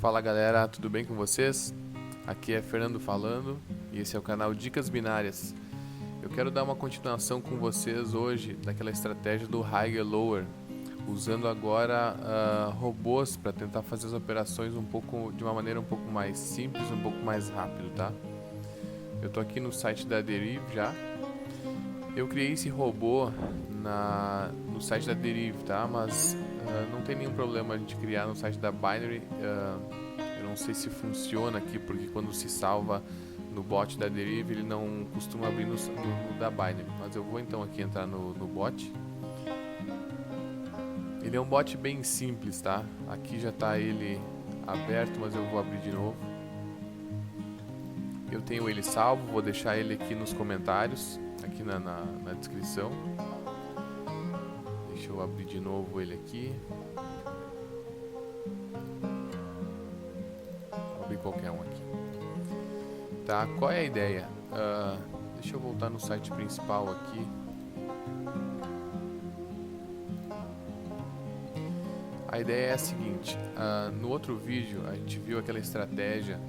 Fala galera, tudo bem com vocês? Aqui é Fernando falando e esse é o canal Dicas Binárias. Eu quero dar uma continuação com vocês hoje daquela estratégia do Higher Lower, usando agora robôs para tentar fazer as operações de uma maneira um pouco mais simples, um pouco mais rápido, tá? Eu tô aqui no site da Deriv já. Eu criei esse robô no site da Deriv, tá? Mas não tem nenhum problema a gente criar no site da Binary. Eu não sei se funciona aqui, porque quando se salva no bot da Deriv, ele não costuma abrir no da Binary. Mas eu vou então aqui entrar no bot. Ele é um bot bem simples, tá? Aqui já está ele aberto, mas eu vou abrir de novo. Eu tenho ele salvo, vou deixar ele aqui nos comentários, aqui na descrição. Deixa eu abrir de novo ele aqui. Vou abrir qualquer um aqui. Tá, qual é a ideia? Deixa eu voltar no site principal aqui. A ideia é a seguinte, no outro vídeo a gente viu aquela estratégia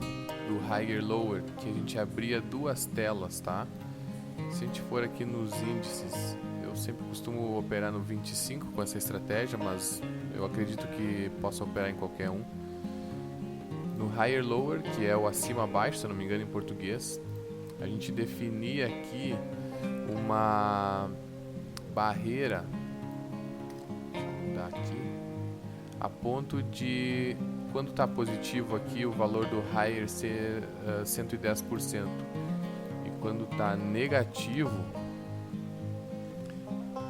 do Higher Lower, que a gente abria duas telas, tá? Se a gente for aqui nos índices, eu sempre costumo operar no 25 com essa estratégia, mas eu acredito que possa operar em qualquer um. No Higher Lower, que é o acima-abaixo, se eu não me engano em português, a gente definia aqui uma barreira, deixa eu mudar aqui, a ponto de, quando está positivo aqui, o valor do higher ser 110%, e quando está negativo,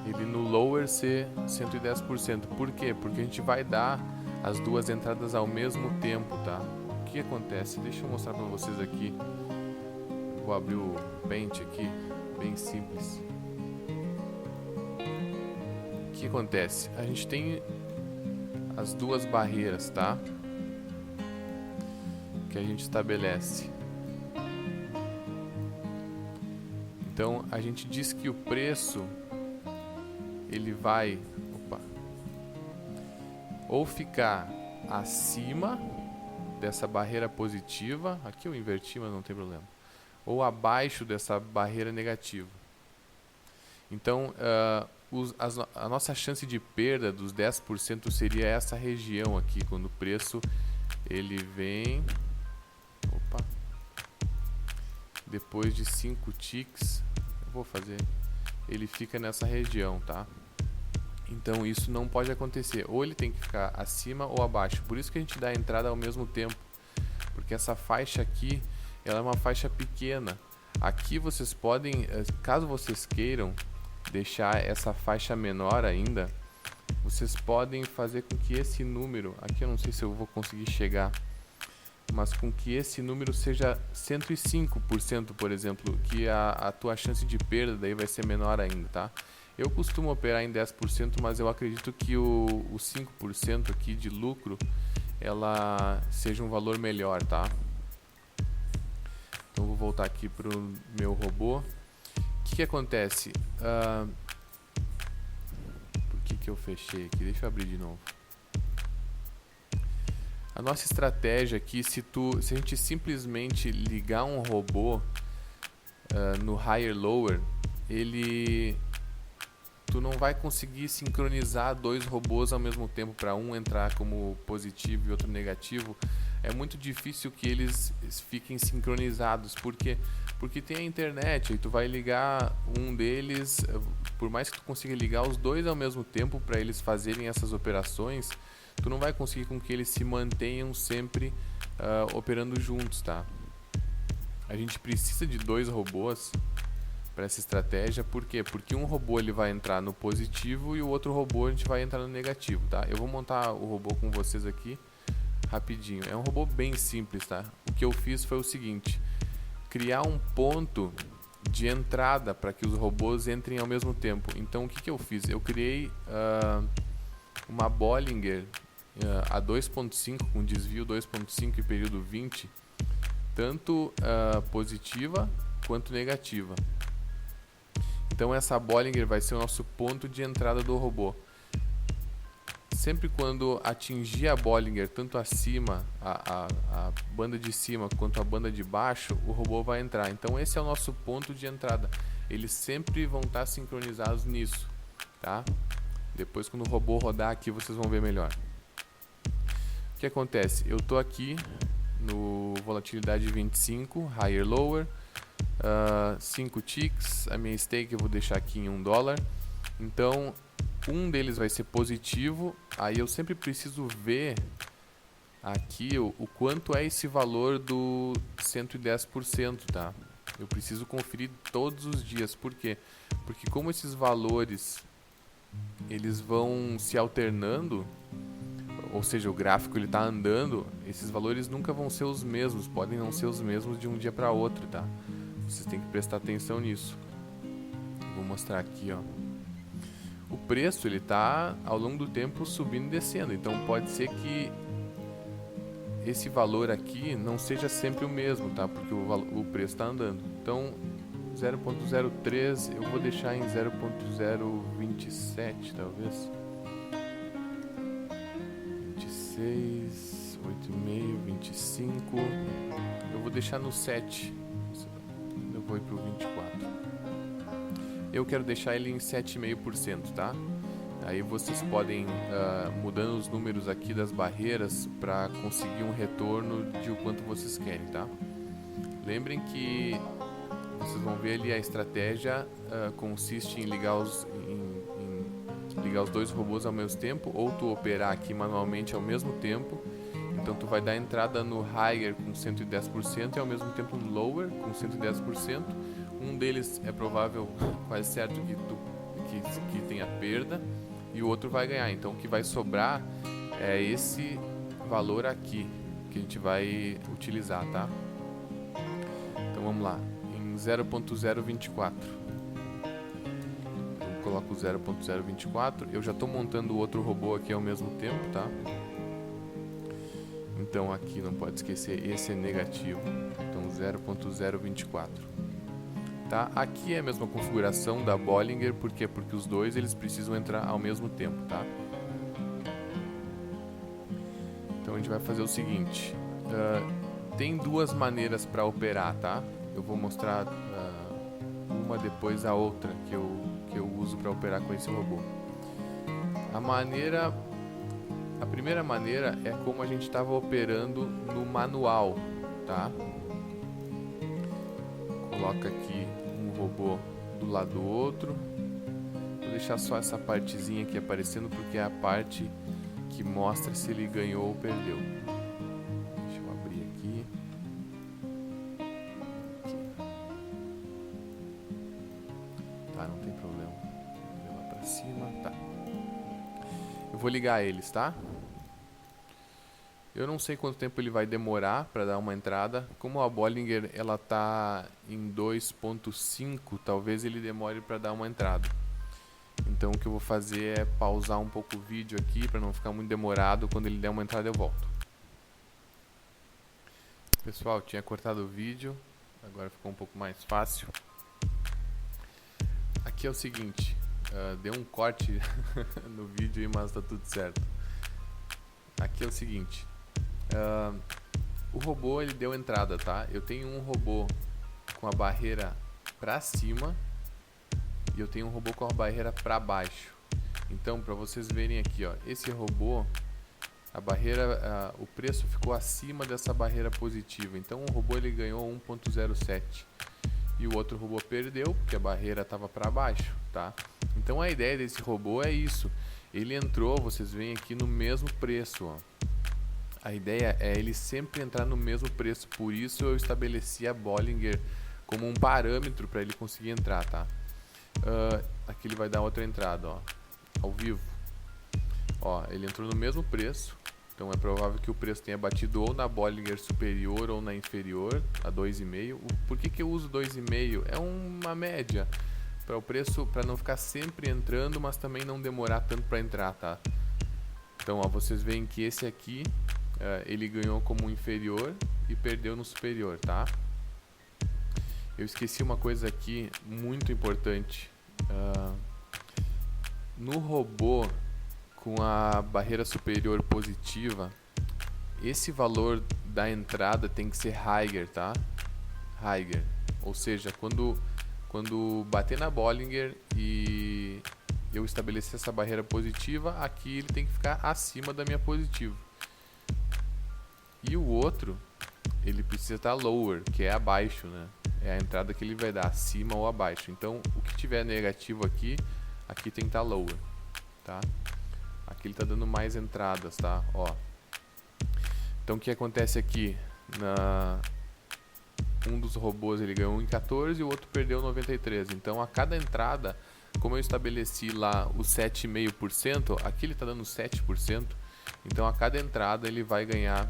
ele no lower ser 110%. Por quê? Porque a gente vai dar as duas entradas ao mesmo tempo, tá? O que acontece? Deixa eu mostrar para vocês aqui. Vou abrir o Paint aqui, bem simples. O que acontece? A gente tem as duas barreiras, tá? Que a gente estabelece. Então a gente diz que o preço ele vai ou ficar acima dessa barreira positiva, aqui eu inverti, mas não tem problema, ou abaixo dessa barreira negativa. Então a nossa chance de perda dos 10% seria essa região aqui, quando o preço ele vem, depois de 5 ticks, ele fica nessa região, tá? Então isso não pode acontecer, ou ele tem que ficar acima ou abaixo. Por isso que a gente dá a entrada ao mesmo tempo, porque essa faixa aqui, ela é uma faixa pequena. Aqui vocês podem, caso vocês queiram deixar essa faixa menor ainda, vocês podem fazer com que esse número, aqui eu não sei se eu vou conseguir chegar, mas com que esse número seja 105%, por exemplo, que a tua chance de perda daí vai ser menor ainda, tá? Eu costumo operar em 10%, mas eu acredito que o 5% aqui de lucro, ela seja um valor melhor, tá? Então vou voltar aqui para o meu robô. O que acontece? Por que eu fechei aqui? Deixa eu abrir de novo. A nossa estratégia aqui, se a gente simplesmente ligar um robô no Higher Lower, tu não vai conseguir sincronizar dois robôs ao mesmo tempo para um entrar como positivo e outro negativo. É muito difícil que eles fiquem sincronizados, porque tem a internet, e tu vai ligar um deles, por mais que tu consiga ligar os dois ao mesmo tempo para eles fazerem essas operações, tu não vai conseguir com que eles se mantenham sempre operando juntos, tá? A gente precisa de dois robôs para essa estratégia. Por quê? Porque um robô ele vai entrar no positivo e o outro robô a gente vai entrar no negativo, tá? Eu vou montar o robô com vocês aqui rapidinho. É um robô bem simples, tá? O que eu fiz foi o seguinte: criar um ponto de entrada para que os robôs entrem ao mesmo tempo. Então o que eu fiz? Eu criei uma Bollinger a 2.5 com desvio 2.5 e período 20, tanto positiva quanto negativa. Então essa Bollinger vai ser o nosso ponto de entrada do robô. sempre quando atingir a Bollinger, tanto acima, a banda de cima quanto a banda de baixo, o robô vai entrar. Então esse é o nosso ponto de entrada. Eles sempre vão estar sincronizados nisso, tá? Depois quando o robô rodar aqui vocês vão ver melhor. O que acontece? Eu tô aqui no volatilidade 25, higher lower, 5 ticks, a minha stake eu vou deixar aqui em $1. Então um deles vai ser positivo, aí eu sempre preciso ver aqui o quanto é esse valor do 110%, tá? Eu preciso conferir todos os dias. Por quê? Porque como esses valores eles vão se alternando, ou seja, o gráfico ele está andando, esses valores nunca vão ser os mesmos, podem não ser os mesmos de um dia para outro, tá? Vocês têm que prestar atenção nisso. Vou mostrar aqui, ó. O preço ele está ao longo do tempo subindo e descendo, então pode ser que esse valor aqui não seja sempre o mesmo, tá? Porque o preço está andando. Então 0.03 eu vou deixar em 0.027 talvez. 26, 8,5, 25. Eu vou deixar no 7. Eu vou ir pro 24. Eu quero deixar ele em 7,5%, tá? Aí vocês podem mudando os números aqui das barreiras para conseguir um retorno de o quanto vocês querem, tá? Lembrem que vocês vão ver ali a estratégia consiste em ligar os dois robôs ao mesmo tempo, ou tu operar aqui manualmente ao mesmo tempo. Então tu vai dar entrada no higher com 110% e ao mesmo tempo no lower com 110%. Um deles é provável, quase certo que tenha perda, e o outro vai ganhar. Então o que vai sobrar é esse valor aqui que a gente vai utilizar, tá? Então vamos lá, em 0.024 eu coloco 0.024. Eu já estou montando o outro robô aqui ao mesmo tempo, tá? Então aqui não pode esquecer, esse é negativo, então 0.024. Tá? Aqui é a mesma configuração da Bollinger, por quê? Porque os dois eles precisam entrar ao mesmo tempo, tá? Então a gente vai fazer o seguinte, tem duas maneiras para operar, tá? Eu vou mostrar uma depois a outra que eu uso para operar com esse robô. A primeira maneira é como a gente estava operando no manual, tá? Coloca aqui um robô do lado do outro. Vou deixar só essa partezinha aqui aparecendo porque é a parte que mostra se ele ganhou ou perdeu. Deixa eu abrir aqui. Tá, não tem problema. Vou lá pra cima, tá. Eu vou ligar eles, tá? Eu não sei quanto tempo ele vai demorar para dar uma entrada. Como a Bollinger ela tá em 2.5, talvez ele demore para dar uma entrada. Então o que eu vou fazer é pausar um pouco o vídeo aqui para não ficar muito demorado. Quando ele der uma entrada eu volto. Pessoal, tinha cortado o vídeo, agora ficou um pouco mais fácil. Aqui é o seguinte, deu um corte no vídeo, mas tá tudo certo. Aqui é o seguinte. O robô ele deu entrada, tá? Eu tenho um robô com a barreira para cima e eu tenho um robô com a barreira para baixo. Então, para vocês verem aqui, ó, esse robô, a barreira, o preço ficou acima dessa barreira positiva. Então, o robô ele ganhou 1.07 e o outro robô perdeu porque a barreira estava para baixo, tá? Então, a ideia desse robô é isso. Ele entrou, vocês veem aqui no mesmo preço, ó. A ideia é ele sempre entrar no mesmo preço, por isso eu estabeleci a Bollinger como um parâmetro para ele conseguir entrar, tá? Aqui ele vai dar outra entrada, ó, ao vivo. Ó, ele entrou no mesmo preço, então é provável que o preço tenha batido ou na Bollinger superior ou na inferior, a 2,5. Por que eu uso 2,5? É uma média para o preço, para não ficar sempre entrando, mas também não demorar tanto para entrar, tá? Então, ó, vocês veem que esse aqui ele ganhou como inferior e perdeu no superior, tá? Eu esqueci uma coisa aqui muito importante. No robô com a barreira superior positiva, esse valor da entrada tem que ser higher, tá? Higher, ou seja, quando bater na Bollinger e eu estabelecer essa barreira positiva, aqui ele tem que ficar acima da minha positiva. E o outro, ele precisa estar lower, que é abaixo, né? É a entrada que ele vai dar, acima ou abaixo. Então, o que tiver negativo aqui, aqui tem que estar lower, tá? Aqui ele está dando mais entradas, tá? Ó. Então, o que acontece aqui? Um dos robôs ele ganhou em 14 e o outro perdeu 93. Então, a cada entrada, como eu estabeleci lá o 7,5%, aqui ele está dando 7%. Então, a cada entrada ele vai ganhar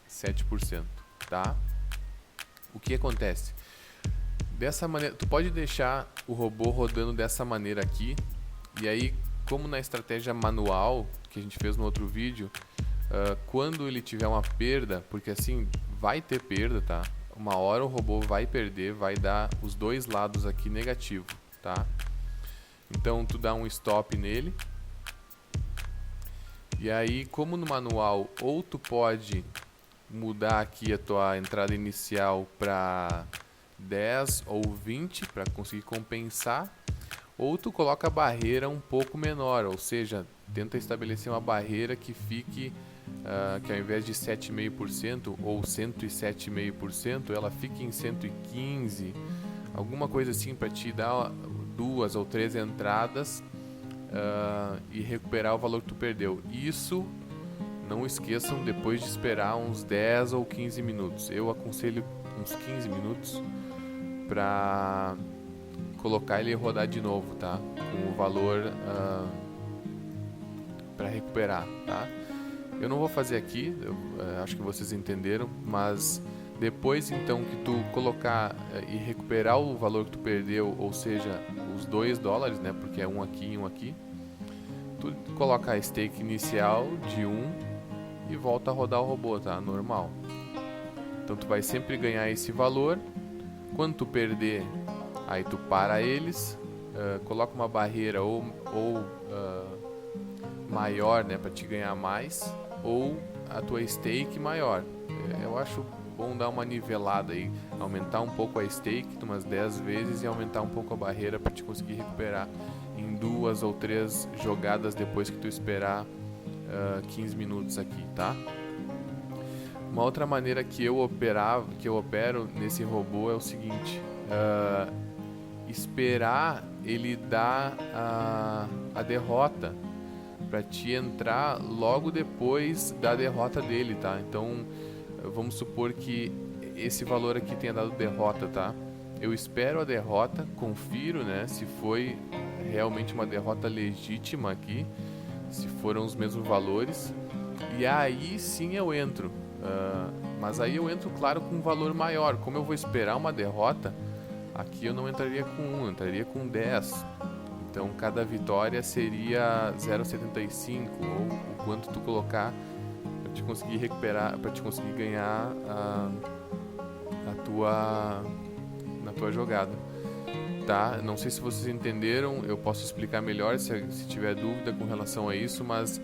7%, tá? O que acontece? Dessa maneira, tu pode deixar o robô rodando dessa maneira aqui, e aí, como na estratégia manual que a gente fez no outro vídeo, quando ele tiver uma perda, porque assim vai ter perda, tá? Uma hora o robô vai perder, vai dar os dois lados aqui negativo, tá? Então tu dá um stop nele. E aí, como no manual, ou tu pode mudar aqui a tua entrada inicial para 10 ou 20 para conseguir compensar, ou tu coloca a barreira um pouco menor, ou seja, tenta estabelecer uma barreira que fique que ao invés de 7,5% ou 107,5%, ela fique em 115, alguma coisa assim, para te dar 2 ou 3 entradas e recuperar o valor que tu perdeu. Isso, não esqueçam, depois de esperar uns 10 ou 15 minutos. Eu aconselho uns 15 minutos para colocar ele e rodar de novo, tá? Com o valor para recuperar, tá? Eu não vou fazer aqui, acho que vocês entenderam, mas depois então que tu colocar e recuperar o valor que tu perdeu, ou seja, os $2, né? Porque é um aqui e um aqui, tu coloca a stake inicial de 1 e volta a rodar o robô, tá? Normal. Então tu vai sempre ganhar esse valor. Quando tu perder, aí tu para eles, coloca uma barreira ou maior, né, para te ganhar mais, ou a tua stake maior. Eu acho bom dar uma nivelada aí, aumentar um pouco a stake umas 10 vezes e aumentar um pouco a barreira para te conseguir recuperar em 2 ou 3 jogadas depois que tu esperar 15 minutos aqui, tá? Uma outra maneira que eu opero nesse robô é o seguinte: esperar ele dar a derrota para te entrar logo depois da derrota dele, tá? Então, vamos supor que esse valor aqui tenha dado derrota, tá? Eu espero a derrota, confiro, né, se foi realmente uma derrota legítima aqui, se foram os mesmos valores, e aí sim eu entro. Mas aí eu entro, claro, com um valor maior. Como eu vou esperar uma derrota, aqui eu não entraria com 1, eu entraria com 10. Então cada vitória seria 0,75 ou o quanto tu colocar para te conseguir recuperar, para te conseguir ganhar na tua jogada, tá? Não sei se vocês entenderam, eu posso explicar melhor se tiver dúvida com relação a isso, mas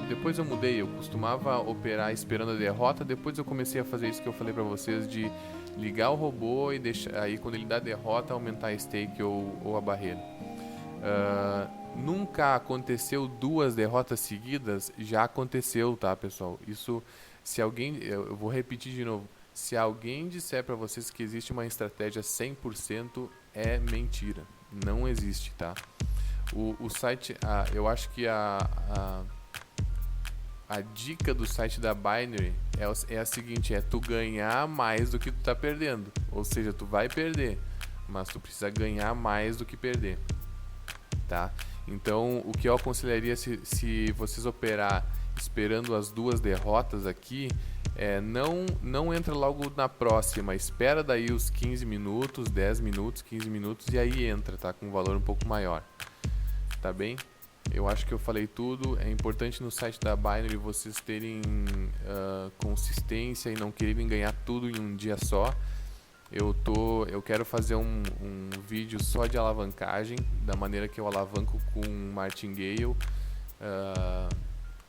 depois eu mudei, eu costumava operar esperando a derrota, depois eu comecei a fazer isso que eu falei para vocês, de ligar o robô e deixar, aí quando ele dá derrota, aumentar a stake ou a barreira. Nunca aconteceu 2 derrotas seguidas, já aconteceu, tá, pessoal? Isso, se alguém, eu vou repetir de novo, se alguém disser para vocês que existe uma estratégia 100%, é mentira, não existe, tá? O site, eu acho que a dica do site da Binary é a seguinte: é tu ganhar mais do que tu tá perdendo. Ou seja, tu vai perder, mas tu precisa ganhar mais do que perder, tá? Então, o que eu aconselharia se vocês operar esperando as 2 derrotas aqui, não entra logo na próxima, espera daí os 15 minutos, 10 minutos, 15 minutos e aí entra, tá? Com um valor um pouco maior. Tá bem? Eu acho que eu falei tudo. É importante no site da Binary vocês terem consistência e não quererem ganhar tudo em um dia só. Eu quero fazer um vídeo só de alavancagem, da maneira que eu alavanco com martingale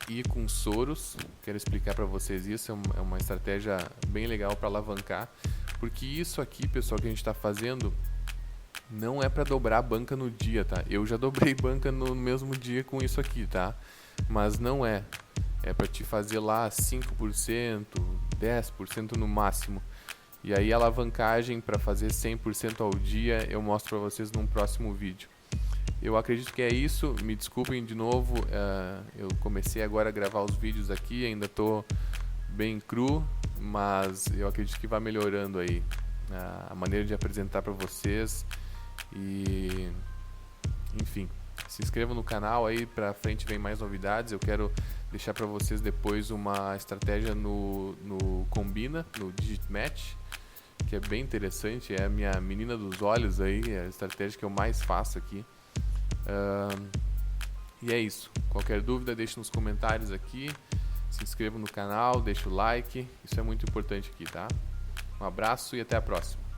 e com Soros. Quero explicar para vocês isso, é uma estratégia bem legal para alavancar, porque isso aqui, pessoal, que a gente está fazendo não é para dobrar a banca no dia, tá? Eu já dobrei banca no mesmo dia com isso aqui, tá? Mas não é. É para te fazer lá 5%, 10% no máximo. E aí a alavancagem para fazer 100% ao dia eu mostro para vocês num próximo vídeo. Eu acredito que é isso, me desculpem de novo, eu comecei agora a gravar os vídeos aqui, ainda estou bem cru, mas eu acredito que vai melhorando aí a maneira de apresentar para vocês e enfim, se inscrevam no canal aí, pra frente vem mais novidades. Eu quero deixar para vocês depois uma estratégia no Combina, no Digit Match, que é bem interessante, é a minha menina dos olhos aí, é a estratégia que eu mais faço aqui. E é isso. Qualquer dúvida, deixe nos comentários aqui. Se inscreva no canal, deixa o like. Isso é muito importante aqui, tá? Um abraço e até a próxima.